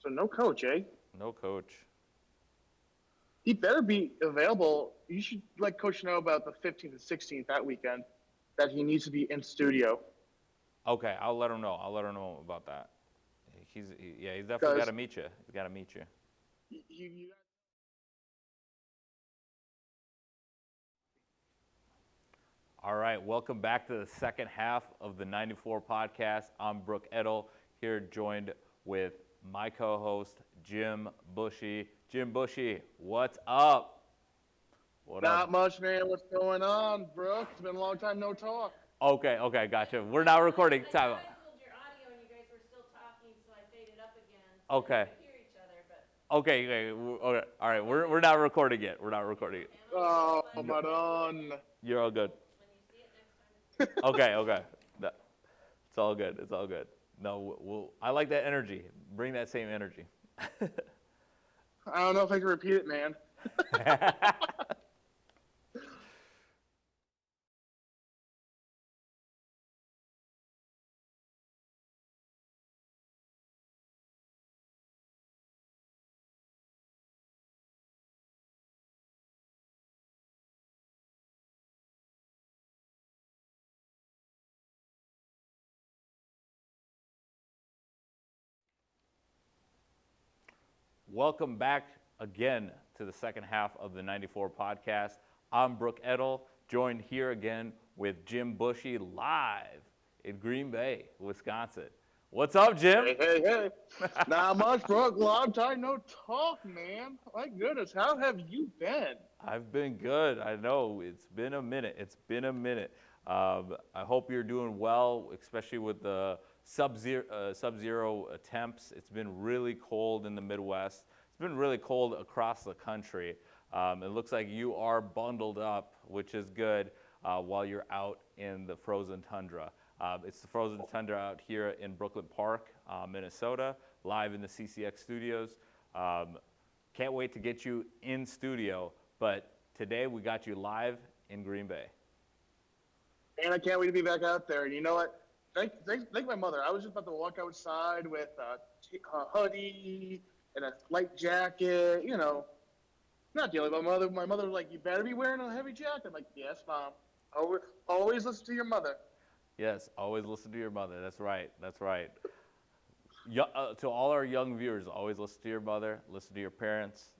So no coach, eh? No coach. He better be available. You should let Coach know about the 15th and 16th that weekend that he needs to be in studio. Okay, I'll let him know. I'll let him know about that. He's definitely got Because to meet you. He's got to meet you. you All right, welcome back to the second half of the 94 podcast. I'm Brooke Edel, here joined with my co-host, Jim Bushy. Jim Bushy, what's up? What not up? much, man. What's going on, bro? It's been a long time no talk. Okay, gotcha. We're now recording. I Time. canceled your audio and you guys were still talking, so I faded up again so Okay. you could hear each other. But Okay, all right. We're not recording yet. We're not recording it. Oh, Emily, Madon. You're all good. when you see it next time. Okay. It's all good. It's all good. No, I like that energy. Bring that same energy. I don't know if I can repeat it, man. Welcome back again to the second half of the 94 podcast. I'm Brooke Edel, joined here again with Jim Bushy live in Green Bay, Wisconsin. What's up, Jim? Hey. Not much, bro. Long time no talk, man. My goodness, how have you been? I've been good. I know it's been a minute. I hope you're doing well, especially with the sub-zero temps. It's been really cold in the Midwest. It's been really cold across the country. It looks like you are bundled up, which is good, while you're out in the frozen tundra. It's the frozen tundra out here in Brooklyn Park, Minnesota, live in the CCX studios. Can't wait to get you in studio, but today we got you live in Green Bay. And I can't wait to be back out there. And you know what? Thank my mother. I was just about to walk outside with a hoodie and a light jacket, not dealing with my mother. My mother was like, you better be wearing a heavy jacket. I'm like, yes, Mom. Always listen to your mother. Yes, always listen to your mother. That's right. To all our young viewers, always listen to your mother, listen to your parents.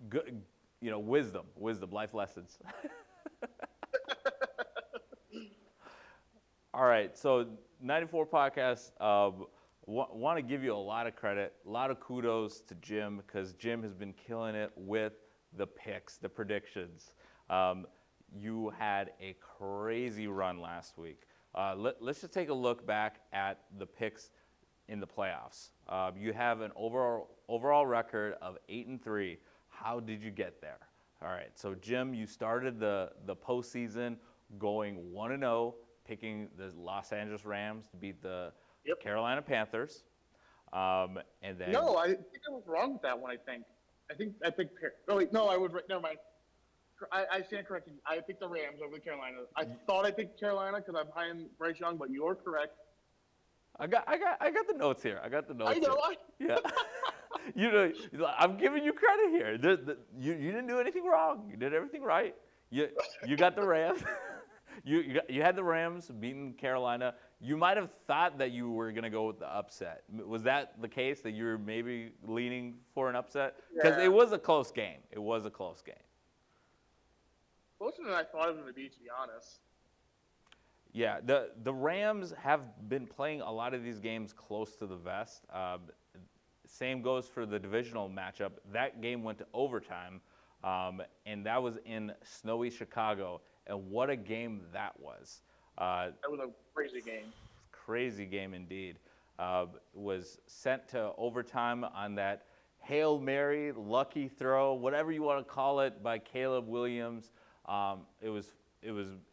Good, wisdom, life lessons. All right, so 94 podcast. Want to give you a lot of credit, a lot of kudos to Jim because Jim has been killing it with the picks, the predictions. You had a crazy run last week. Let's just take a look back at the picks in the playoffs. You have an overall record of 8-3. How did you get there? All right, so Jim, you started the postseason going 1-0, picking the Los Angeles Rams to beat the Carolina Panthers, and then No, I think I was wrong with that one. I picked. Oh wait, no, I was right. Never mind. I stand corrected. I picked the Rams over the Carolina. I thought I picked Carolina because I'm behind Bryce Young, but you're correct. I got the notes here. I know. Here. Yeah. I'm giving you credit here. You didn't do anything wrong. You did everything right. You got the Rams. you had the Rams beating Carolina. You might have thought that you were going to go with the upset. Was that the case, that you were maybe leaning for an upset? Because Yeah. it was a close game. Closer than I thought it was going to be, to be honest. Yeah, the Rams have been playing a lot of these games close to the vest. Same goes for the divisional matchup. That game went to overtime, and that was in snowy Chicago. And what a game that was. That was a crazy game. Crazy game indeed. Was sent to overtime on that Hail Mary, lucky throw, whatever you want to call it, by Caleb Williams. It was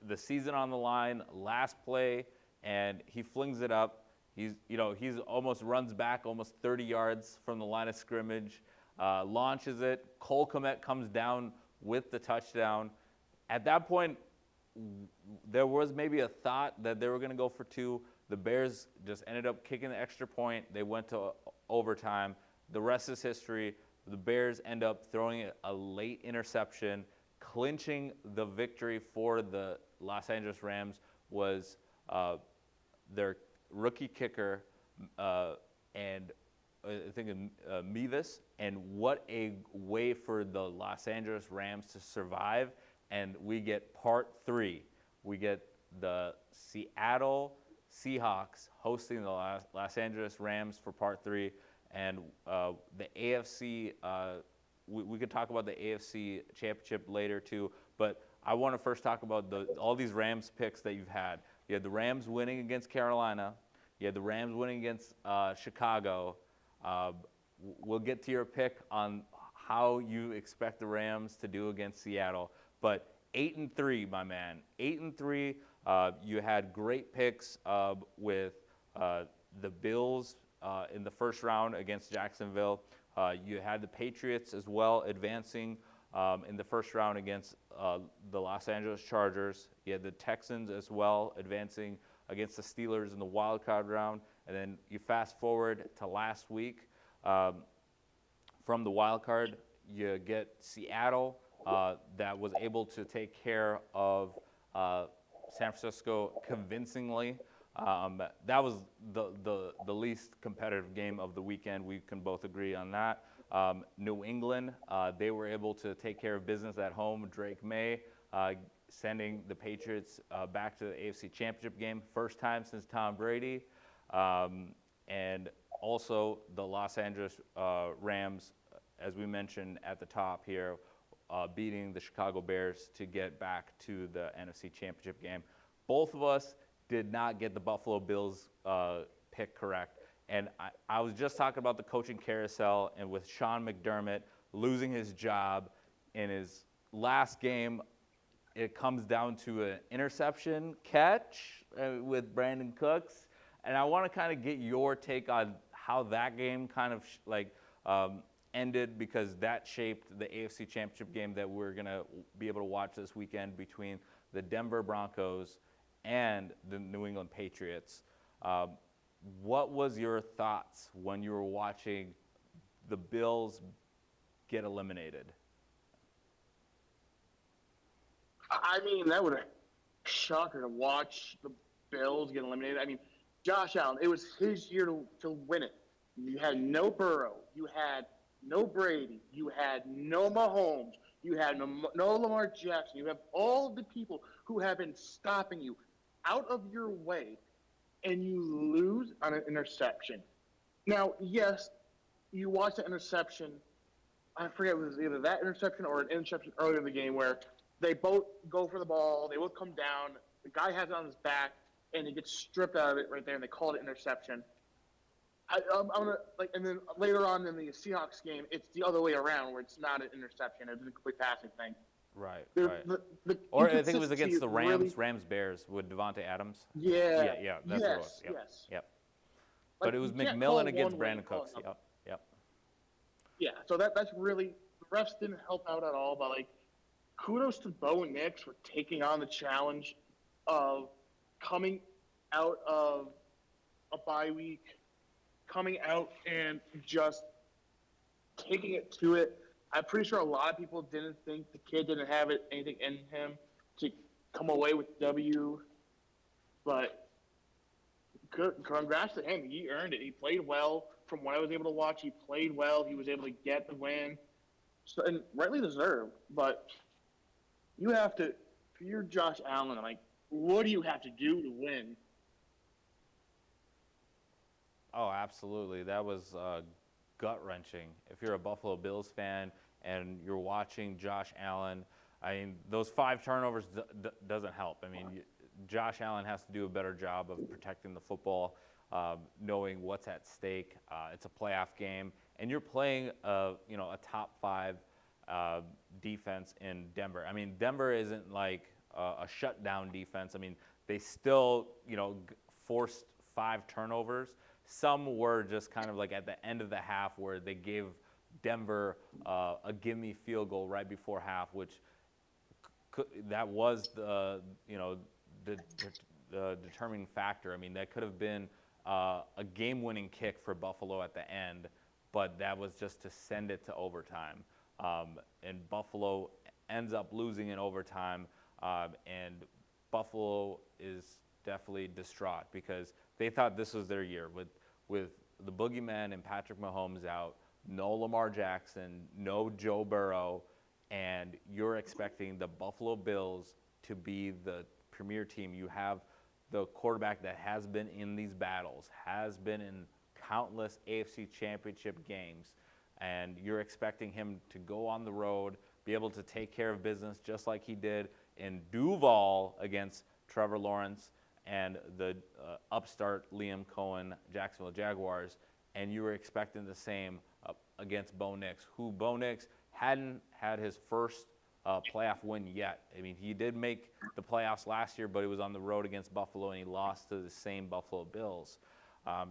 the season on the line, last play, and he flings it up. He's almost runs back almost 30 yards from the line of scrimmage, launches it. Cole Kmet comes down with the touchdown. At that point, there was maybe a thought that they were going to go for two. The Bears just ended up kicking the extra point. They went to overtime. The rest is history. The Bears end up throwing a late interception. Clinching the victory for the Los Angeles Rams was their rookie kicker, and I think Mevis. And what a way for the Los Angeles Rams to survive. And we get part 3. We get the Seattle Seahawks hosting the Los Angeles Rams for part 3. And the AFC, we could talk about the AFC Championship later too, but I want to first talk about all these Rams picks that you've had. You had the Rams winning against Carolina. You had the Rams winning against Chicago. We'll get to your pick on how you expect the Rams to do against Seattle. But 8-3, my man, 8-3. You had great picks with the Bills in the first round against Jacksonville. You had the Patriots as well advancing in the first round against the Los Angeles Chargers. You had the Texans as well advancing against the Steelers in the wild card round. And then you fast forward to last week. From the wild card, you get Seattle that was able to take care of San Francisco convincingly. That was the least competitive game of the weekend. We can both agree on that. New England, they were able to take care of business at home. Drake May sending the Patriots back to the AFC Championship game, first time since Tom Brady. And also the Los Angeles Rams, as we mentioned at the top here, beating the Chicago Bears to get back to the NFC Championship game. Both of us did not get the Buffalo Bills pick correct. And I was just talking about the coaching carousel, and with Sean McDermott losing his job in his last game, it comes down to an interception catch with Brandon Cooks. And I want to kind of get your take on how that game kind of ended, because that shaped the AFC Championship game that we're going to be able to watch this weekend between the Denver Broncos and the New England Patriots. What was your thoughts when you were watching the Bills get eliminated? I mean, that would have shocker to watch the Bills get eliminated. I mean, Josh Allen, it was his year to win it. You had no Burrow. You had no Brady. You had no Mahomes. You had no Lamar Jackson. You have all of the people who have been stopping you out of your way, and you lose on an interception. Now, yes, you watch the interception. I forget if it was either that interception or an interception earlier in the game where they both go for the ball. They both come down. The guy has it on his back, and he gets stripped out of it right there, and they call it interception. I'm gonna and then later on in the Seahawks game, it's the other way around where it's not an interception; it's a complete passing thing. Right. The Or I think it was inconsistency against the Rams, really, Rams-Bears with Devontae Adams. Yeah. Yeah, that's what it was. Yep. Yes. Yep. Like, But it was you can't call McMillan against one Brandon way, call Cooks. another. Yep. Yeah, so that's really the refs didn't help out at all. But kudos to Bo Nix for taking on the challenge of coming out of a bye week, coming out and just taking it to it. I'm pretty sure a lot of people didn't think the kid didn't have anything in him to come away with W, but good, congrats to him. He earned it. He played well. From what I was able to watch, he played well. He was able to get the win, so, and rightly deserved. But you have to, if you're Josh Allen, what do you have to do to win? Oh, absolutely. That was gut-wrenching. If you're a Buffalo Bills fan and you're watching Josh Allen, I mean, those 5 turnovers doesn't help. I mean, Josh Allen has to do a better job of protecting the football, knowing what's at stake. It's a playoff game, and you're playing a top 5 defense in Denver. I mean, Denver isn't like a shutdown defense. I mean, they still, forced 5 turnovers. Some were just kind of like at the end of the half where they gave Denver a gimme field goal right before half, which that was the the determining factor. I mean, that could have been a game-winning kick for Buffalo at the end, but that was just to send it to overtime. And Buffalo ends up losing in overtime, and Buffalo is definitely distraught because they thought this was their year with the boogeyman and Patrick Mahomes out, no Lamar Jackson, no Joe Burrow, and you're expecting the Buffalo Bills to be the premier team. You have the quarterback that has been in these battles, has been in countless AFC championship games, and you're expecting him to go on the road, be able to take care of business just like he did in Duval against Trevor Lawrence and the upstart Liam Cohen Jacksonville Jaguars, and you were expecting the same against Bo Nix, who Bo Nix hadn't had his first playoff win yet. I mean, he did make the playoffs last year, but he was on the road against Buffalo, and he lost to the same Buffalo Bills.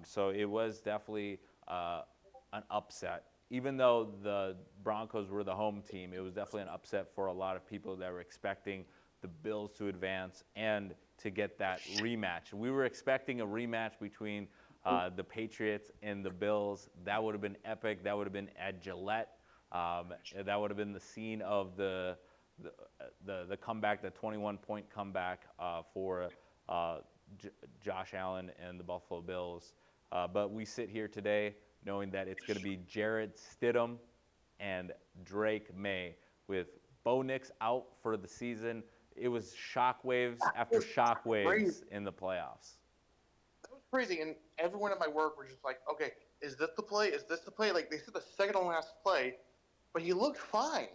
So it was definitely an upset. Even though the Broncos were the home team, it was definitely an upset for a lot of people that were expecting the Bills to advance and to get that rematch. We were expecting a rematch between the Patriots and the Bills. That would have been epic. That would have been at Gillette. That would have been the scene of the comeback, the 21-point comeback for Josh Allen and the Buffalo Bills. But we sit here today knowing that it's going to be Jarrett Stidham and Drake May with Bo Nix out for the season. It was shockwaves after shockwaves in the playoffs. That was crazy, and everyone at my work were just like, okay, is this the play? Is this the play? Like, they said the second to last play, but he looked fine.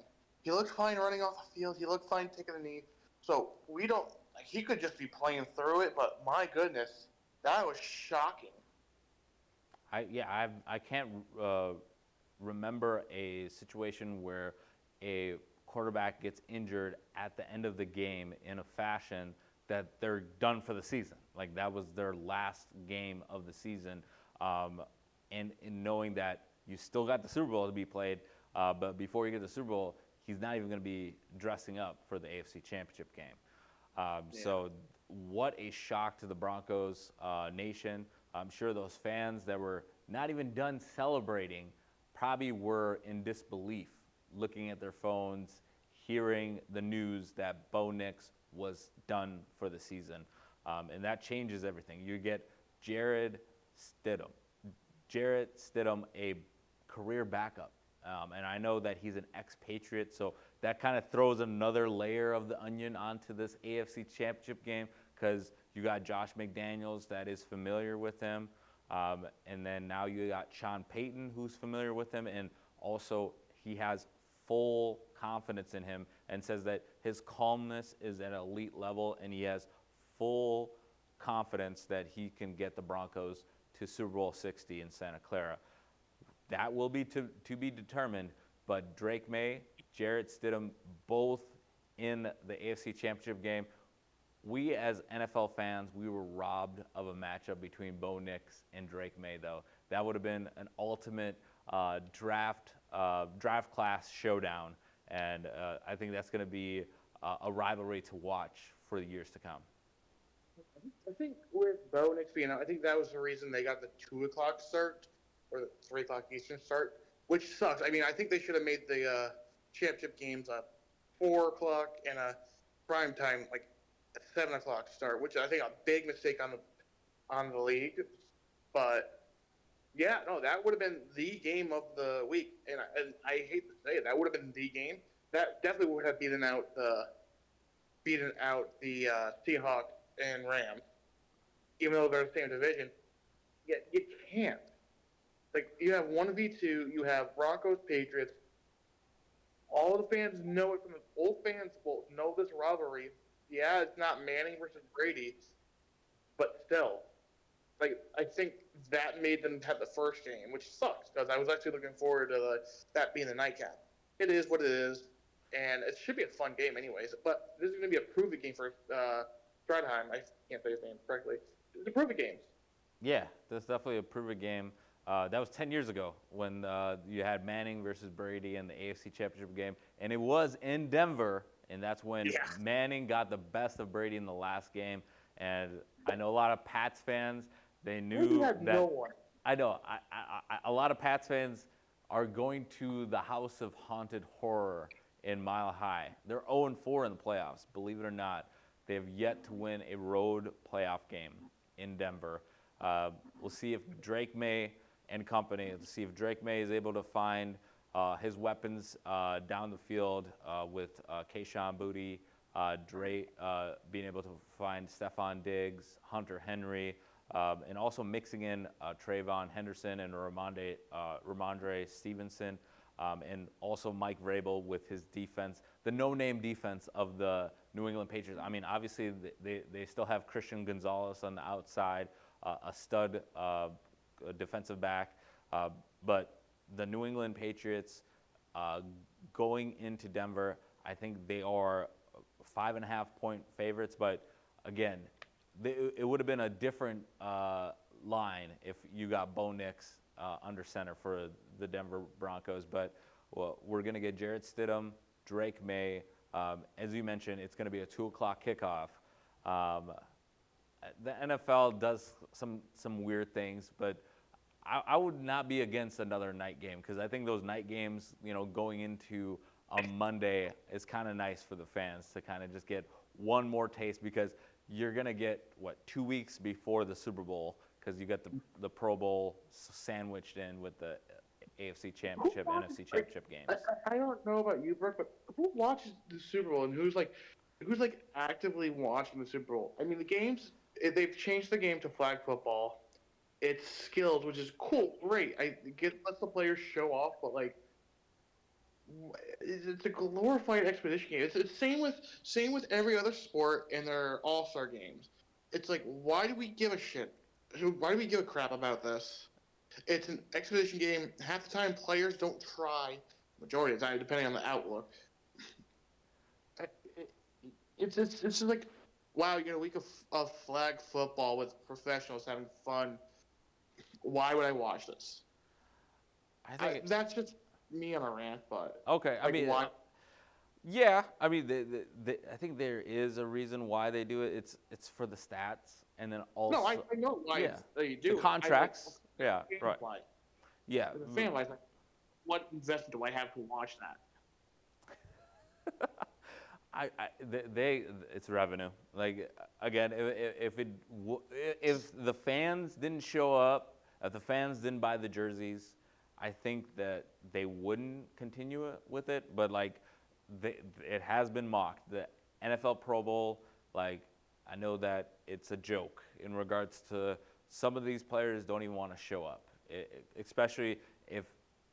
He looked fine running off the field. He looked fine taking a knee. So we don't – he could just be playing through it, but my goodness, that was shocking. I can't remember a situation where a quarterback gets injured at the end of the game in a fashion that they're done for the season. Like, that was their last game of the season. And in knowing that you still got the Super Bowl to be played, but before you get the Super Bowl, he's not even going to be dressing up for the AFC Championship game. So what a shock to the Broncos nation. I'm sure those fans that were not even done celebrating probably were in disbelief, looking at their phones, hearing the news that Bo Nix was done for the season. And that changes everything. You get Jarrett Stidham, a career backup. And I know that he's an expatriate, so that kind of throws another layer of the onion onto this AFC Championship game because you got Josh McDaniels that is familiar with him. And then now you got Sean Payton who's familiar with him, and also he has full confidence in him and says that his calmness is at an elite level, and he has full confidence that he can get the Broncos to Super Bowl 60 in Santa Clara. That will be to be determined, but Drake May, Jarrett Stidham, both in the AFC Championship game. We as NFL fans, we were robbed of a matchup between Bo Nix and Drake May, though. That would have been an ultimate draft class showdown, and I think that's going to be a rivalry to watch for the years to come. I think with Bo Nix being out, I think that was the reason they got the 2 o'clock start or the 3 o'clock Eastern start, which sucks. I mean, I think they should have made the championship games a 4 o'clock and a prime time, like a 7 o'clock start, which I think a big mistake on the league. But yeah, no, that would have been the game of the week, and I hate to say it, that would have been the game. That definitely would have beaten out the Seahawks and Rams, even though they're the same division. Yet you can't. Like, you have 1v2, you have Broncos, Patriots. All the fans know it from the old fans will know this rivalry. Yeah, it's not Manning versus Brady, but still. Like, I think that made them have the first game, which sucks because I was actually looking forward to that being the nightcap. It is what it is, and it should be a fun game anyways. But this is going to be a prove-it game for Stradheim. I can't say his name correctly. It's a prove-it game. Yeah, that's definitely a prove-it game. That was 10 years ago when you had Manning versus Brady in the AFC Championship game, and it was in Denver, and that's when Manning got the best of Brady in the last game. And I know a lot of Pats fans. They We knew have that. no one. I know. A lot of Pats fans are going to the House of Haunted Horror in Mile High. They're 0-4 in the playoffs. Believe it or not, they have yet to win a road playoff game in Denver. We'll see if Drake May and company. Let's see if Drake May is able to find his weapons down the field with Kayshon Boutte, Dre being able to find Stephon Diggs, Hunter Henry, and also mixing in Trayvon Henderson and Ramondre Stevenson, and also Mike Vrabel with his defense, the no-name defense of the New England Patriots. I mean, obviously they still have Christian Gonzalez on the outside, a stud defensive back, but the New England Patriots going into Denver, I think they are 5.5-point favorites, but again, it would have been a different line if you got Bo Nix under center for the Denver Broncos. But we're going to get Jarrett Stidham, Drake May. As you mentioned, it's going to be a 2 o'clock kickoff. The NFL does some weird things, but I would not be against another night game because I think those night games, going into a Monday is kind of nice for the fans to kind of just get one more taste because you're going to get, 2 weeks before the Super Bowl because you got the Pro Bowl sandwiched in with the AFC Championship, NFC Championship games. I don't know about you, Brooke, but who watches the Super Bowl and who's actively watching the Super Bowl? I mean, the games, they've changed the game to flag football. It's skills, which is cool, great. Lets the players show off, but it's a glorified expedition game. It's the same with every other sport in their All-Star games. It's like, why do we give a shit? Why do we give a crap about this? It's an expedition game. Half the time, players don't try. Majority of the time, depending on the outlook. It's just like, wow, a week of flag football with professionals having fun. Why would I watch this? That's just me on a rant, but okay. I mean, why? yeah. I mean, I think there is a reason why they do it. It's for the stats, and then also No, I know why they do the contracts. Yeah, right. Yeah. The fan wise, what investment do I have to watch that? It's revenue. Like again, if the fans didn't show up, if the fans didn't buy the jerseys, I think that they wouldn't continue with it. But it has been mocked. The NFL Pro Bowl, I know that it's a joke in regards to some of these players don't even want to show up, especially if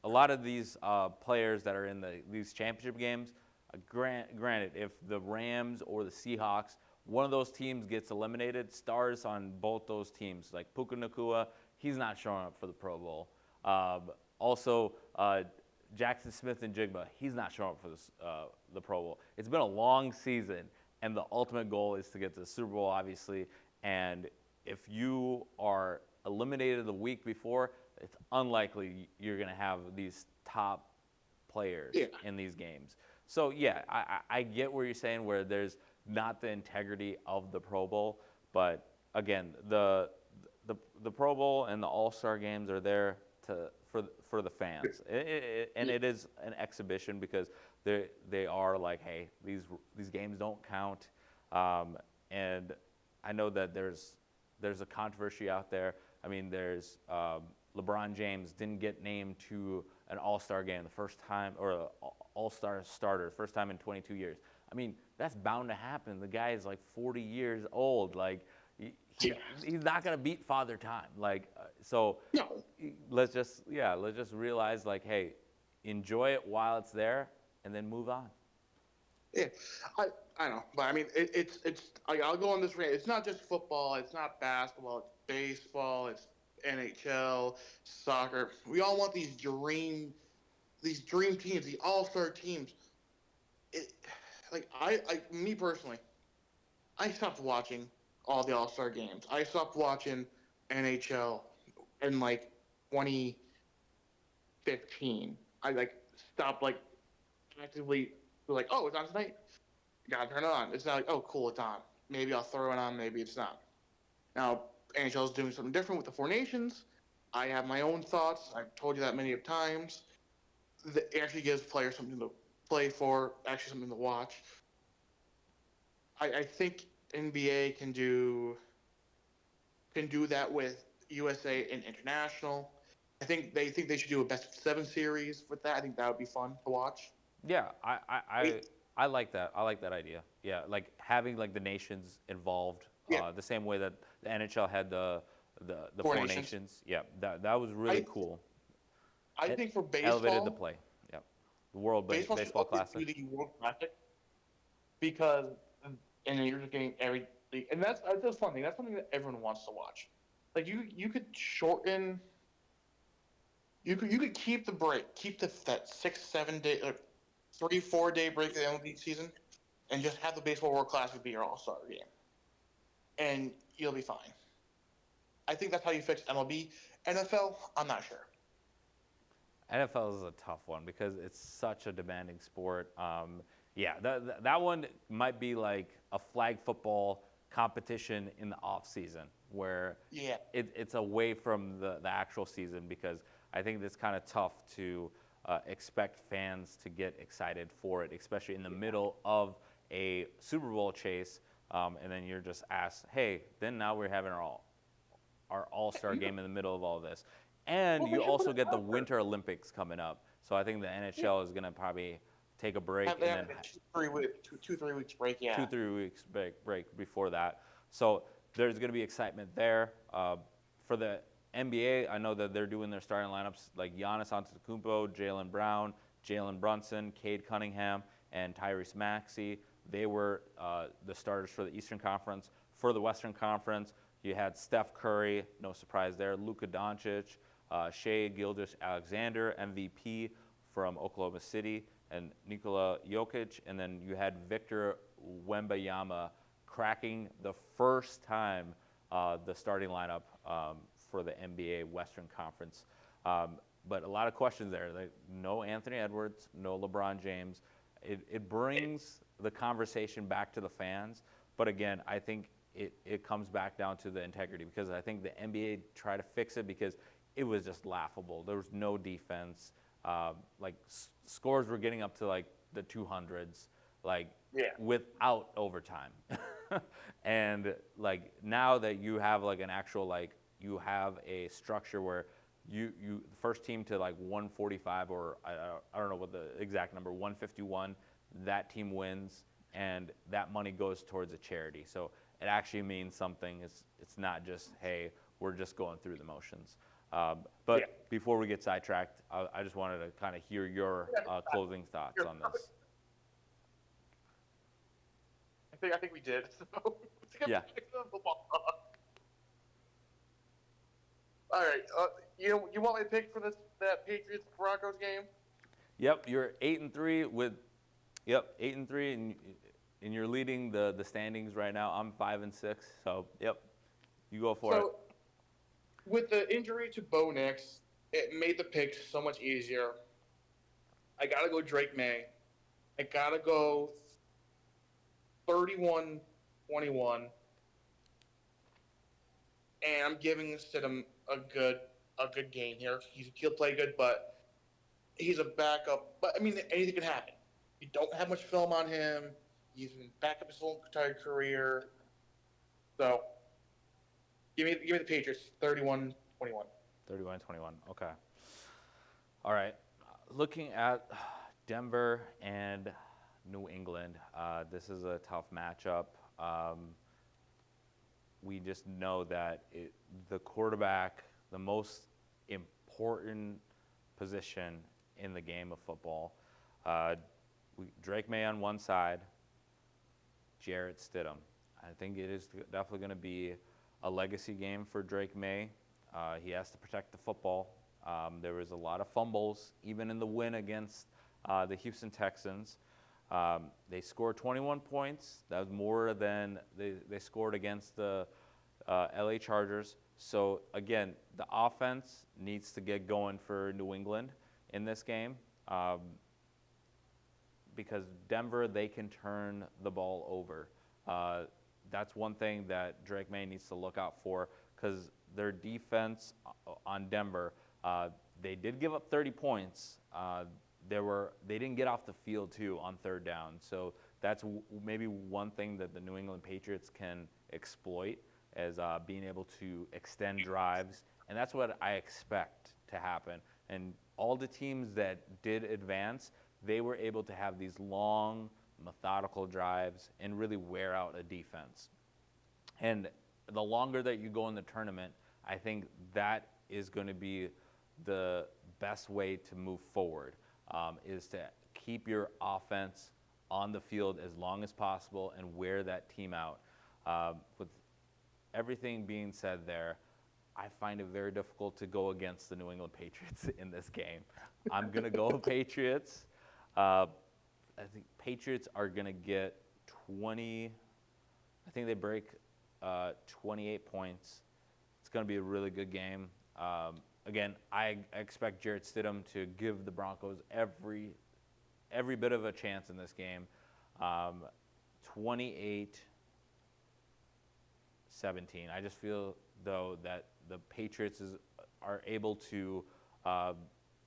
a lot of these players that are in these championship games. Granted, if the Rams or the Seahawks, one of those teams gets eliminated, stars on both those teams, like Puka Nacua, he's not showing up for the Pro Bowl. Also, Jackson Smith and Jigba, he's not showing up for the Pro Bowl. It's been a long season, and the ultimate goal is to get to the Super Bowl, obviously. And if you are eliminated the week before, it's unlikely you're going to have these top players in these games. So, yeah, I get where you're saying where there's not the integrity of the Pro Bowl. But, again, the Pro Bowl and the All-Star games are there for the fans. It is an exhibition because they are like, hey, these games don't count. And I know that there's a controversy out there. I mean, there's LeBron James didn't get named to an All-Star game the first time, or an All-Star starter, first time in 22 years. I mean, that's bound to happen. The guy is 40 years old. He's not gonna beat Father Time. So No. let's just realize hey, enjoy it while it's there, and then move on. Yeah, I know, but I mean, it's I'll go on this rant. It's not just football. It's not basketball. It's baseball. It's NHL, soccer. We all want these dream teams, the all-star teams. Me personally, I stopped watching all the all-star games. I stopped watching NHL in 2015. I stopped actively oh, it's on tonight. Gotta turn it on. It's not oh cool, it's on. Maybe I'll throw it on, maybe it's not. Now, NHL is doing something different with the Four Nations. I have my own thoughts. I've told you that many of times. It actually gives players something to play for, actually something to watch. I think NBA can do that with USA and international. I think they should do a best of 7 series with that. I think that would be fun to watch. Yeah, Wait, I like that. I like that idea. Yeah, like having like the nations involved, yeah, the same way that the NHL had the Four four Nations. nations. Yeah, that was really I cool. I It think for elevated the baseball, play. Yeah, the World baseball should Baseball always Classic. do the World Classic because, and then you're just getting every league, and that's just fun thing. That's something that everyone wants to watch. Like you could shorten, you could keep the break, keep that 6 7 day, 3 4 day break at the end of the season, and just have the baseball World Classic be your All Star game, and you'll be fine. I think that's how you fix MLB. NFL, I'm not sure. NFL is a tough one because it's such a demanding sport. Yeah, that one might be like a flag football competition in the off season where Yeah, it's away from the actual season because I think it's kind of tough to expect fans to get excited for it, especially in the middle of a Super Bowl chase, and then you're just asked, hey, then now we're having our all-star game in the middle of all this. And well, they you should put also it get the after. Winter Olympics coming up. So I think the Yeah, NHL is going to probably take a break have they and have then like a 2 3 week 2 3 weeks break? two, Yeah, 3 weeks break before that. So there's going to be excitement there. For the NBA, I know that they're doing their starting lineups like Giannis Antetokounmpo, Jaylen Brown, Jalen Brunson, Cade Cunningham, and Tyrese Maxey. They were the starters for the Eastern Conference. For the Western Conference, you had Steph Curry, no surprise there, Luka Doncic, Shai Gilgeous-Alexander, MVP from Oklahoma City, and Nikola Jokic, and then you had Victor Wembanyama cracking the first time the starting lineup for the NBA Western Conference. But a lot of questions there. Like, no Anthony Edwards, no LeBron James. It brings the conversation back to the fans. But again, I think it comes back down to the integrity because I think the NBA tried to fix it because it was just laughable. There was no defense. Like scores were getting up to like the 200s, like yeah. without overtime. And like now that you have like an actual like you have a structure where you the first team to like 145 or I don't know what the exact number 151 that team wins and that money goes towards a charity. So it actually means something. It's not just hey we're just going through the motions. But Yeah. before we get sidetracked, I just wanted to kind of hear your closing thoughts on this. I think we did. So let's get Yeah. back to the football talk. All right. You want my pick for that Patriots Broncos game? Yep, you're 8-3 with, yep, 8-3, and you're leading the standings right now. I'm 5-6, so yep, you go for it. So with the injury to Bo Nix, it made the pick so much easier. I gotta go Drake May. I gotta go 31-21, and I'm giving Stidham a good game here. He'll play good, but he's a backup. But I mean, anything can happen. You don't have much film on him. He's been backup his whole entire career. So give me the Patriots 31-21. 31-21. Okay. All right. Looking at Denver and New England, this is a tough matchup. We just know that the quarterback, the most important position in the game of football. Drake May on one side, Jarrett Stidham. I think it is definitely going to be a legacy game for Drake May. He has to protect the football. There was a lot of fumbles, even in the win against the Houston Texans. They scored 21 points. That was more than they scored against the LA Chargers. So, again, the offense needs to get going for New England in this game because Denver, they can turn the ball over. that's one thing that Drake May needs to look out for, because their defense on Denver, they did give up 30 points. They didn't get off the field too on third down, so that's maybe one thing that the New England Patriots can exploit, as being able to extend drives, and that's what I expect to happen. And all the teams that did advance, they were able to have these long, methodical drives and really wear out a defense. And the longer that you go in the tournament, I think that is going to be the best way to move forward, is to keep your offense on the field as long as possible and wear that team out. With everything being said there, I find it very difficult to go against the New England Patriots in this game. I'm going to go Patriots. I think Patriots are going to get 20. I think they break 28 points. It's going to be a really good game. Again, I expect Jarrett Stidham to give the Broncos every bit of a chance in this game. 28-17. I just feel, though, that the Patriots are able to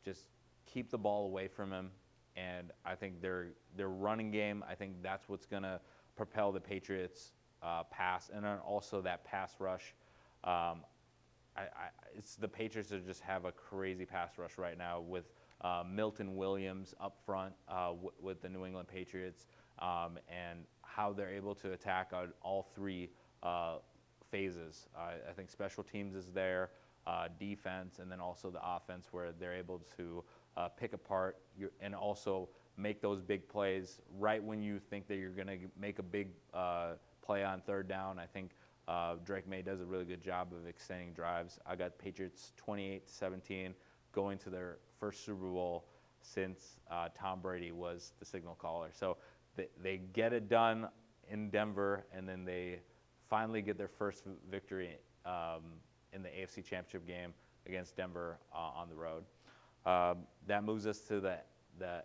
just keep the ball away from him, and I think their running game, I think that's what's going to propel the Patriots pass, and then also that pass rush. It's the Patriots that just have a crazy pass rush right now with Milton Williams up front with the New England Patriots, and how they're able to attack on all three phases. I think special teams is there, defense, and then also the offense, where they're able to pick apart and also make those big plays right when you think that you're going to make a big play on third down. I think Drake May does a really good job of extending drives. I got Patriots 28-17 going to their first Super Bowl since Tom Brady was the signal caller. So they get it done in Denver, and then they finally get their first victory in the AFC Championship game against Denver on the road. That moves us to the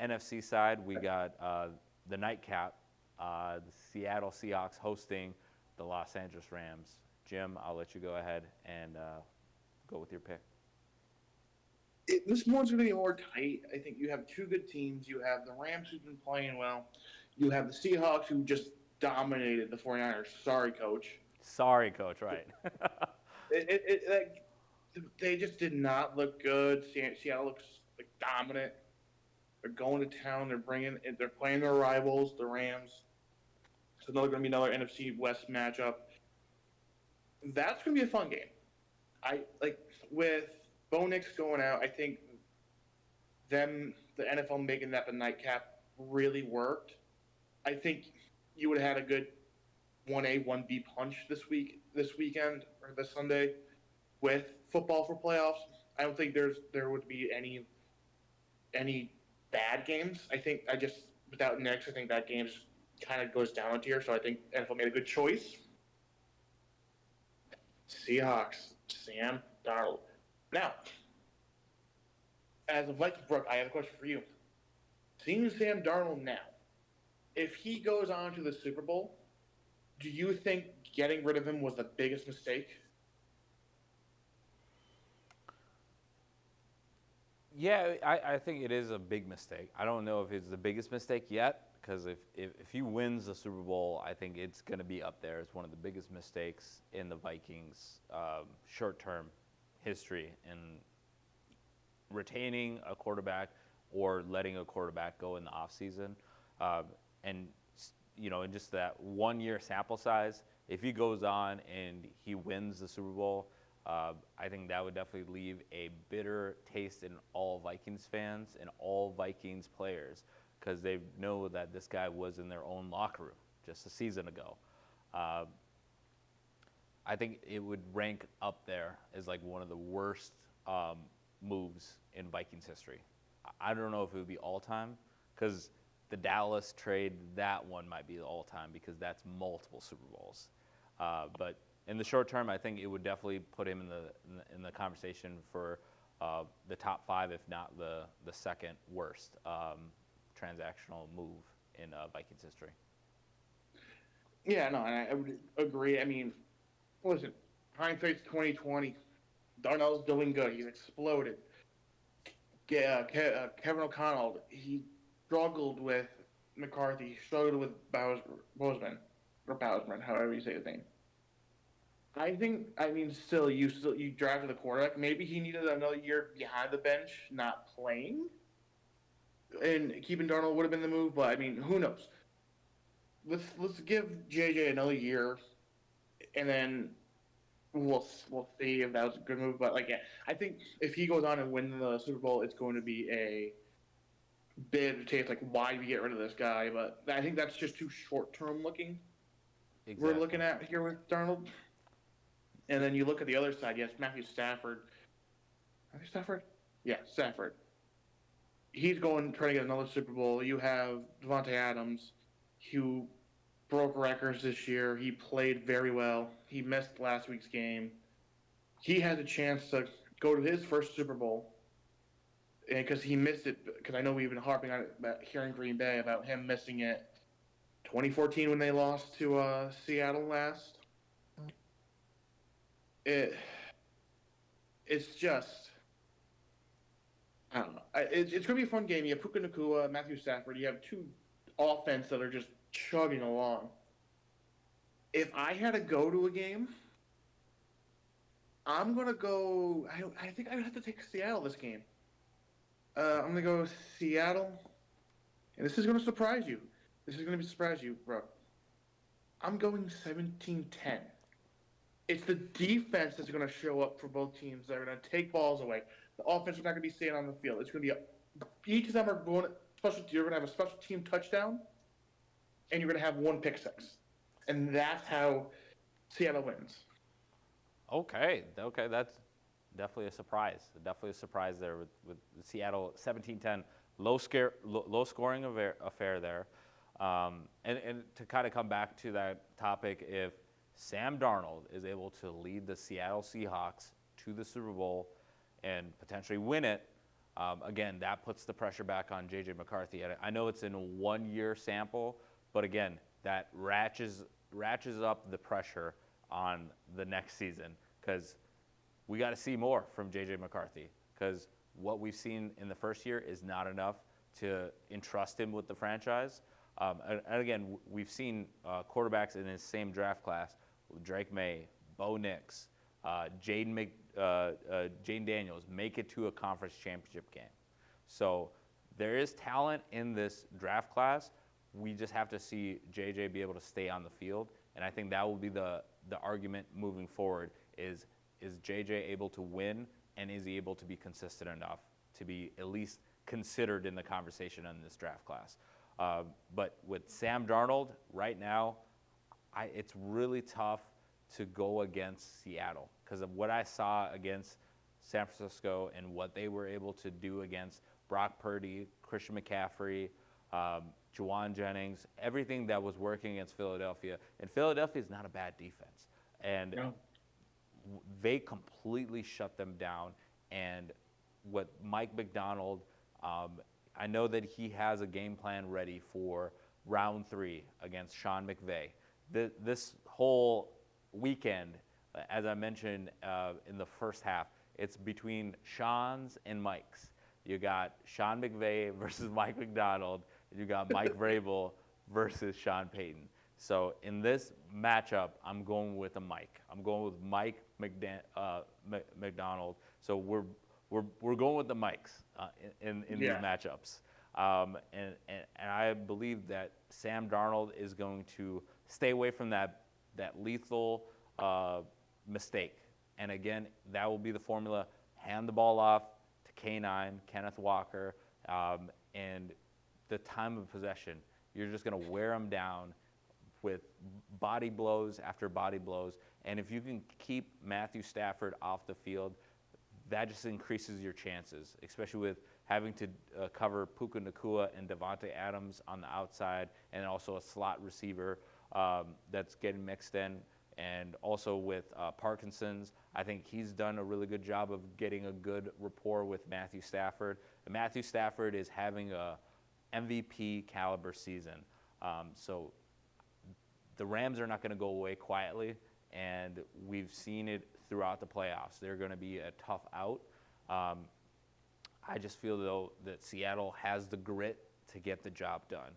NFC side. We got the nightcap, the Seattle Seahawks hosting the Los Angeles Rams. Jim, I'll let you go ahead and go with your pick. This one's going to be more tight. I think you have two good teams. You have the Rams, who've been playing well. You have the Seahawks, who just dominated the 49ers. Sorry, coach. Sorry, coach, right. They just did not look good. Seattle looks like dominant. They're going to town. They're playing their rivals, the Rams. So going to be another NFC West matchup. That's going to be a fun game. With Bo Nix going out, I think the NFL making that the nightcap really worked. I think you would have had a good 1A, 1B punch this weekend or this Sunday with football for playoffs. I don't think there would be any bad games. I think without Nix, I think that game kind of goes down a tier. So I think NFL made a good choice. Seahawks, Sam Darnold. Now, as a Vikings, Brooke, I have a question for you. Seeing Sam Darnold now, if he goes on to the Super Bowl, do you think getting rid of him was the biggest mistake? Yeah, I think it is a big mistake. I don't know if it's the biggest mistake yet, because if he wins the Super Bowl, I think it's going to be up there as one of the biggest mistakes in the Vikings' short-term history in retaining a quarterback or letting a quarterback go in the offseason. And, in just that 1 year sample size, if he goes on and he wins the Super Bowl, I think that would definitely leave a bitter taste in all Vikings fans and all Vikings players, because they know that this guy was in their own locker room just a season ago. I think it would rank up there as like one of the worst moves in Vikings history. I don't know if it would be all time, because the Dallas trade, that one might be all time, because that's multiple Super Bowls. But in the short term, I think it would definitely put him in the conversation for the top five, if not the second worst transactional move in Vikings history. Yeah, no, and I would agree. I mean, listen, hindsight's 2020. Darnell's doing good. He's exploded. Kevin O'Connell, he struggled with McCarthy. He struggled with Bozeman, or Bousman, however you say his name. I think. I mean, still you drafted the quarterback. Maybe he needed another year behind the bench, not playing, and keeping Darnold would have been the move. But I mean, who knows? Let's give JJ another year, and then we'll see if that was a good move. But like, yeah, I think if he goes on and wins the Super Bowl, it's going to be a bid to take like, why do we get rid of this guy? But I think that's just too short term looking. We're looking at here with Darnold, and then you look at the other side. Yes, Matthew Stafford. Matthew Stafford. Yeah, Stafford. He's going trying to get another Super Bowl. You have Devontae Adams, who broke records this year. He played very well. He missed last week's game. He has a chance to go to his first Super Bowl, and because he missed it, because I know we've been harping on it about here in Green Bay about him missing it. 2014 when they lost to Seattle last. It's just I don't know. It's gonna be a fun game. You have Puka Nacua, Matthew Stafford. You have two offense that are just chugging along. If I had to go to a game, I'm gonna go. I think I would have to take Seattle this game. I'm gonna go Seattle, and this is gonna surprise you. This is gonna surprise you, bro. I'm going 17-10. It's the defense that's going to show up for both teams. They're going to take balls away. The offense is not going to be staying on the field. It's going to be each of them are going. You're going to have a special team touchdown, and you're going to have one pick six, and that's how Seattle wins. Okay, that's definitely a surprise. Definitely a surprise there with Seattle 17-10, low scoring affair there. And to kind of come back to that topic, if Sam Darnold is able to lead the Seattle Seahawks to the Super Bowl and potentially win it, again, that puts the pressure back on J.J. McCarthy. And I know it's in a one-year sample, but again, that ratchets up the pressure on the next season because we got to see more from J.J. McCarthy because what we've seen in the first year is not enough to entrust him with the franchise. And again, we've seen quarterbacks in his same draft class, Drake May, Bo Nix, Jaden Daniels, make it to a conference championship game. So there is talent in this draft class. We just have to see JJ be able to stay on the field. And I think that will be the argument moving forward is JJ able to win and is he able to be consistent enough to be at least considered in the conversation in this draft class. But with Sam Darnold right now, it's really tough to go against Seattle because of what I saw against San Francisco and what they were able to do against Brock Purdy, Christian McCaffrey, Juwan Jennings, everything that was working against Philadelphia. And Philadelphia is not a bad defense. And they completely shut them down. And what Mike Macdonald, I know that he has a game plan ready for round 3 against Sean McVay. This whole weekend, as I mentioned in the first half, it's between Sean's and Mike's. You got Sean McVay versus Mike Macdonald, and you got Mike Vrabel versus Sean Payton. So in this matchup, I'm going with a Mike. I'm going with Mike Macdonald. So we're going with the Mikes in these matchups. And I believe that Sam Darnold is going to stay away from that lethal mistake. And again, that will be the formula. Hand the ball off to K9, Kenneth Walker, and the time of possession. You're just going to wear them down with body blows after body blows. And if you can keep Matthew Stafford off the field, that just increases your chances, especially with having to cover Puka Nacua and Devontae Adams on the outside, and also a slot receiver that's getting mixed in. And also with Parkinson's, I think he's done a really good job of getting a good rapport with Matthew Stafford. And Matthew Stafford is having a MVP caliber season. So the Rams are not going to go away quietly, and we've seen it throughout the playoffs. They're going to be a tough out. I just feel, though, that Seattle has the grit to get the job done.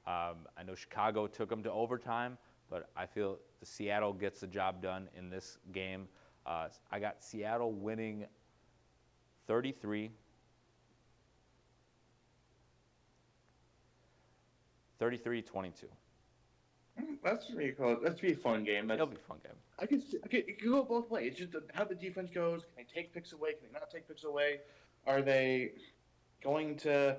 I know Chicago took them to overtime, but I feel the Seattle gets the job done in this game. I got Seattle winning 33-22. That's pretty cool. That's be a fun game. It'll be a fun game. It could go both ways. It's just how the defense goes. Can they take picks away? Can they not take picks away? Are they going to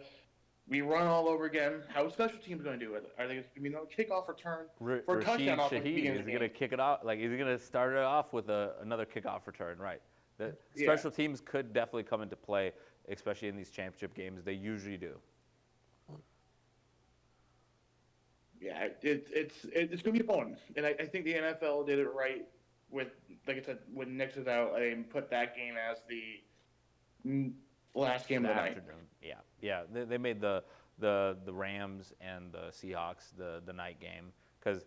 we run all over again? How are special teams going to do it? Are they going to be no kickoff return for a Rashid touchdown off at the Shaheed beginning is of the going to game? kick it off. Like, is he going to start it off with another kickoff return? Right. The Yeah. special teams could definitely come into play, especially in these championship games. They usually do. Yeah, it's going to be fun, and I think the NFL did it right with, like I said, when Knicks is out, and put that game as the last game of the night. Afternoon. Yeah. They made the Rams and the Seahawks the night game because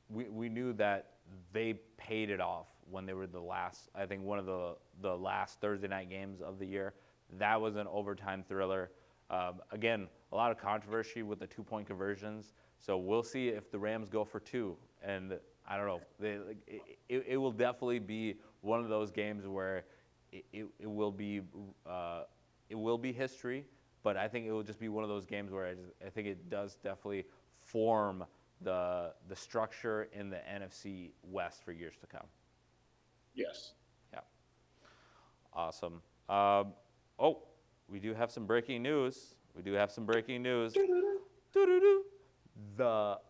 we knew that they paid it off when they were the last. I think one of the last Thursday night games of the year. That was an overtime thriller. Again, a lot of controversy with the 2-point conversions. So we'll see if the Rams go for 2. And I don't know. It will definitely be one of those games where it will be history. But I think it will just be one of those games where I think it does definitely form the structure in the NFC West for years to come. Yes. Yeah. Awesome. We do have some breaking news. Doo-doo-doo. The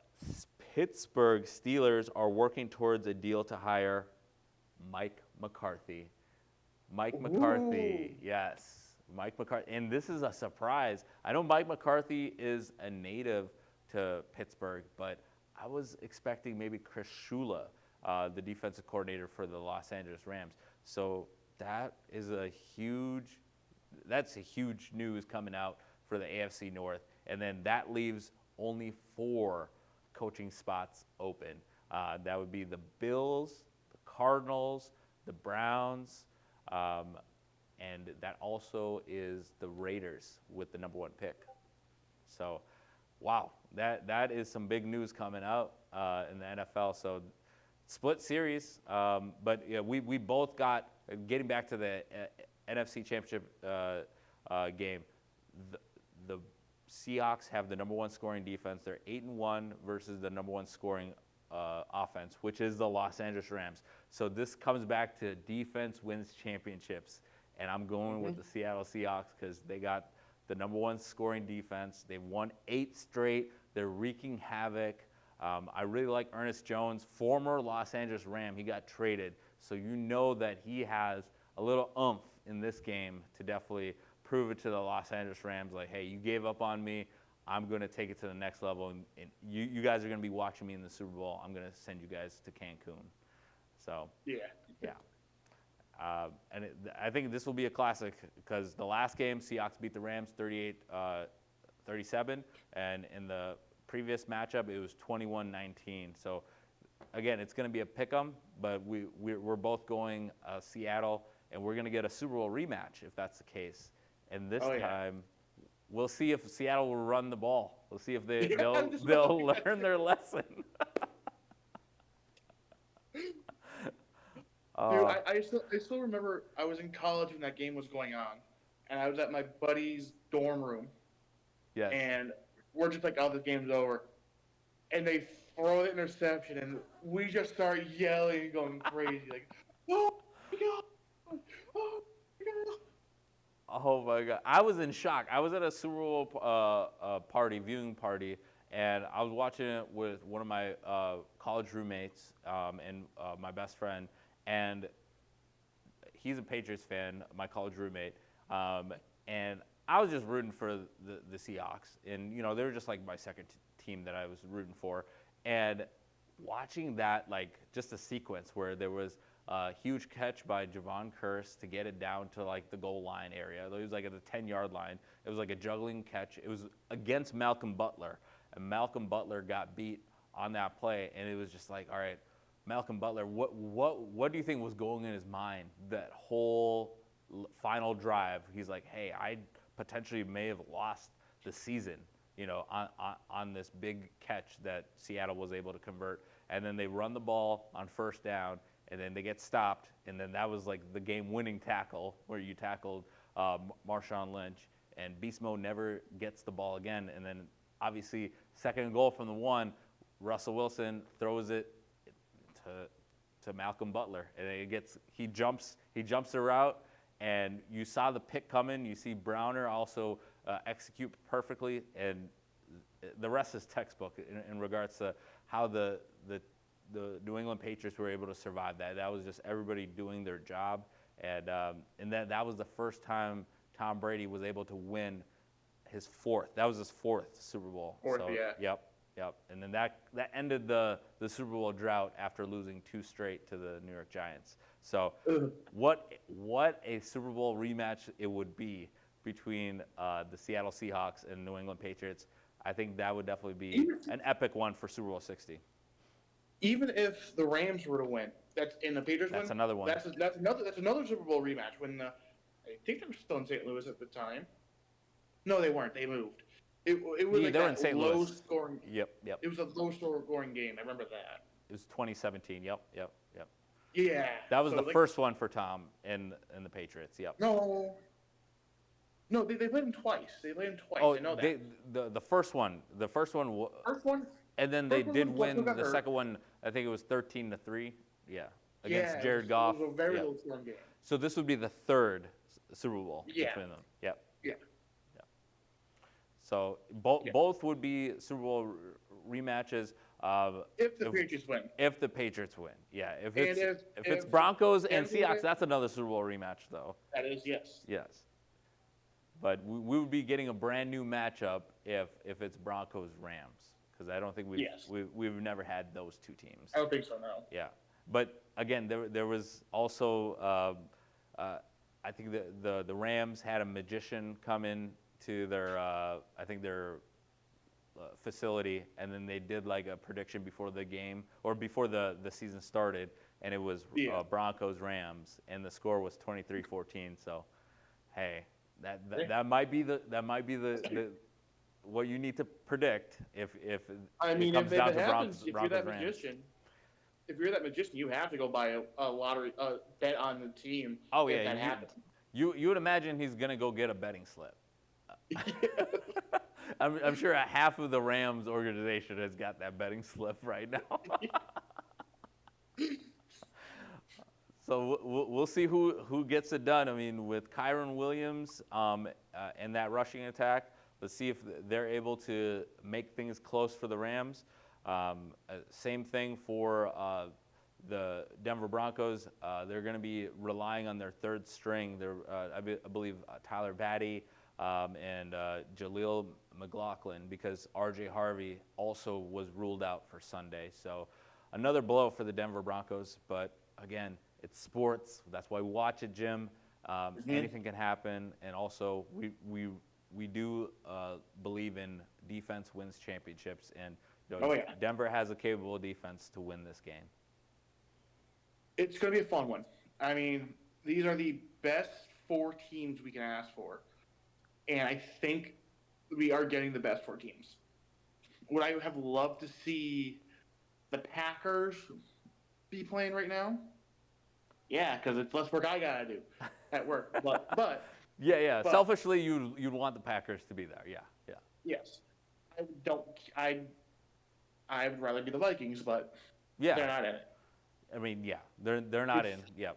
Pittsburgh Steelers are working towards a deal to hire Mike McCarthy. Yes. Mike McCarthy. And this is a surprise. I know Mike McCarthy is a native to Pittsburgh, but I was expecting maybe Chris Shula, the defensive coordinator for the Los Angeles Rams. So that's a huge news coming out for the AFC North. And then that leaves only 4 coaching spots open. That would be the Bills, the Cardinals, the Browns, and that also is the Raiders with the number 1 pick. So, wow, that is some big news coming out in the NFL. So, split series, but yeah, we both got, getting back to the NFC Championship game, the Seahawks have the number 1 scoring defense. They're 8-1 versus the number 1 scoring offense, which is the Los Angeles Rams. So this comes back to defense wins championships, and I'm going with the Seattle Seahawks because they got the number 1 scoring defense. They've won 8 straight. They're wreaking havoc. I really like Ernest Jones, former Los Angeles Ram. He got traded, so you know that he has a little oomph in this game to definitely prove it to the Los Angeles Rams, like, hey, you gave up on me. I'm going to take it to the next level, and you guys are going to be watching me in the Super Bowl. I'm going to send you guys to Cancun. So, yeah. I think this will be a classic because the last game, Seahawks beat the Rams 38-37, and in the previous matchup, it was 21-19. So, again, it's going to be a pick-em, but we're both going Seattle, and we're going to get a Super Bowl rematch if that's the case. And this time, we'll see if Seattle will run the ball. We'll see if they'll learn their lesson. Dude, I still remember I was in college when that game was going on, and I was at my buddy's dorm room. Yes. And we're just like, oh, the game's over. And they throw the interception, and we just start yelling and going crazy. Like, oh, my God. Oh, my God. Oh my God! I was in shock. I was at a Super Bowl viewing party, and I was watching it with one of my college roommates and my best friend, and he's a Patriots fan, my college roommate, and I was just rooting for the Seahawks, and they were just like my second team that I was rooting for, and watching that, like, just a sequence where there was a huge catch by Javon Curse to get it down to like the goal line area. It was like at the 10-yard line. It was like a juggling catch. It was against Malcolm Butler, and Malcolm Butler got beat on that play, and it was just like, all right, Malcolm Butler, what do you think was going in his mind that whole final drive? He's like, hey, I potentially may have lost the season, on this big catch that Seattle was able to convert. And then they run the ball on first down, and then they get stopped, and then that was like the game-winning tackle where you tackled Marshawn Lynch, and Beast Mode never gets the ball again. And then obviously second and goal from the 1, Russell Wilson throws it to Malcolm Butler, and he jumps the route, and you saw the pick coming. You see Browner also execute perfectly, and the rest is textbook in regards to how the New England Patriots were able to survive that. That was just everybody doing their job, and that was the first time Tom Brady was able to win his fourth. That was his fourth Super Bowl. Yeah. Yep. And then that ended the Super Bowl drought after losing 2 straight to the New York Giants. So what a Super Bowl rematch it would be between the Seattle Seahawks and New England Patriots. I think that would definitely be an epic one for Super Bowl 60. Even if the Rams were to win, that's in the Patriots win. That's another one. That's another Super Bowl rematch. When I think they were still in St. Louis at the time. No, they weren't. They moved. It was like they were in that St. low Louis. scoring. Yep. It was a low scoring game. I remember that. It was 2017. Yep. Yeah. That was the first one for Tom and the Patriots. Yep. No, they played him twice. Oh, I know that. the first one. First one. And then they First one did was win Buffalo got the hurt. second one. I think it was 13-3. Yeah, against Jared It Goff. was a very Yep. low scoring game. So this would be the third Super Bowl Yeah. between them. Yep. Yeah. So Yeah. both would be Super Bowl rematches. If the Patriots win. If the Patriots win, yeah. If And it's if Broncos and Kansas win- Seahawks, that's another Super Bowl rematch, though. That is yes. Yes. But we would be getting a brand new matchup if it's Broncos Rams, because I don't think we've never had those two teams. I don't think so. No. Yeah. But again, there was also I think the Rams had a magician come in to their their facility, and then they did like a prediction before the game or before the season started, and it was Broncos Rams, and the score was 23-14. So, hey, that might be the what you need to predict if I mean, it comes if down it to happens, if you're Broncos that Rams. magician, you have to go buy a lottery bet on the team. Oh if yeah, that happens. you would imagine he's gonna go get a betting slip. I'm sure half of the Rams organization has got that betting slip right now. So we'll see who gets it done. I mean, with Kyron Williams and that rushing attack, let's see if they're able to make things close for the Rams. Same thing for the Denver Broncos. They're going to be relying on their third string. I believe Tyler Batty and Jaleel McLaughlin, because R.J. Harvey also was ruled out for Sunday. So another blow for the Denver Broncos. But again, it's sports. That's why we watch it, Jim. Anything can happen. And also, we do believe in defense wins championships. And Denver has a capable defense to win this game. It's going to be a fun one. I mean, these are the best 4 teams we can ask for. And I think we are getting the best 4 teams. Would I have loved to see the Packers be playing right now? Yeah, because it's less work I got to do at work. But Yeah. Selfishly, you'd want the Packers to be there. Yeah. yes. I would rather be the Vikings, but Yeah. they're not in it. I mean, yeah, they're not in. Yeah.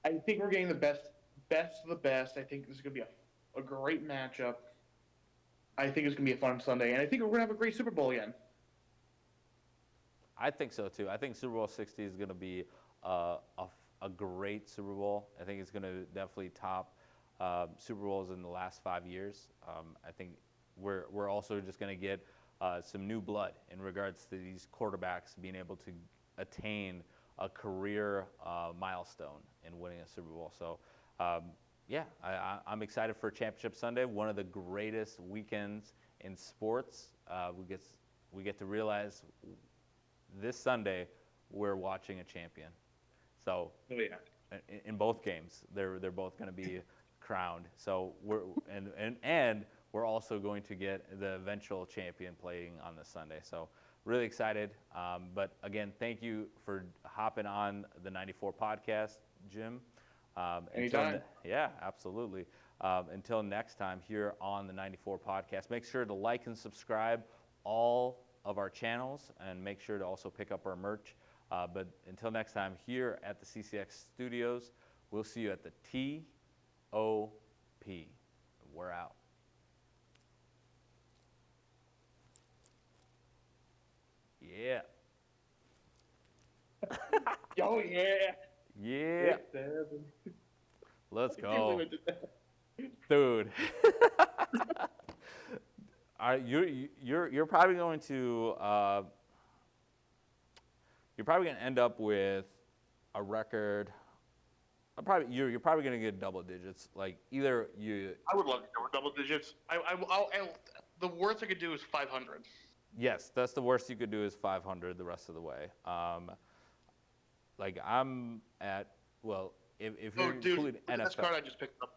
I think we're getting the best of the best. I think this is going to be a great matchup. I think it's going to be a fun Sunday, and I think we're going to have a great Super Bowl again. I think so too. I think Super Bowl 60 is going to be a great Super Bowl. I think it's going to definitely top Super Bowls in the last 5 years. I think we're also just going to get some new blood in regards to these quarterbacks being able to attain a career milestone in winning a Super Bowl. So, I'm excited for Championship Sunday, one of the greatest weekends in sports. we get to realize this Sunday we're watching a champion. So Oh yeah. in both games, they're both going to be crowned. So and we're also going to get the eventual champion playing on this Sunday. So really excited. But again, thank you for hopping on the 94 podcast, Jim. Anytime. Yeah, absolutely. Until next time here on the 94 podcast, make sure to like and subscribe all of our channels, and make sure to also pick up our merch. But until next time here at the CCX studios, we'll see you at the TOP. We're out. Yeah. Oh yeah. Yeah. 6-7. Let's I can't believe I go. did that. Dude. You're probably going to end up with a record. You're probably going to get double digits. Like either you. I would love to go with double digits. The worst I could do is 500. Yes, that's the worst you could do is 500 the rest of the way. Like I'm at if Oh, you're dude, including look at this NFL. card I just picked up.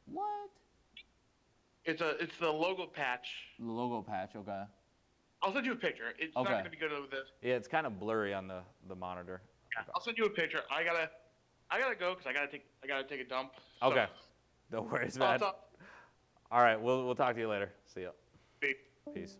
What? It's the logo patch. The logo patch. Okay. I'll send you a picture. It's Okay. not going to be good with this. Yeah, it's kind of blurry on the monitor. Yeah, I'll send you a picture. I gotta go because I gotta take a dump. So, Okay. No worries, I'll man. talk- All right, we'll talk to you later. See ya. Peace. Peace.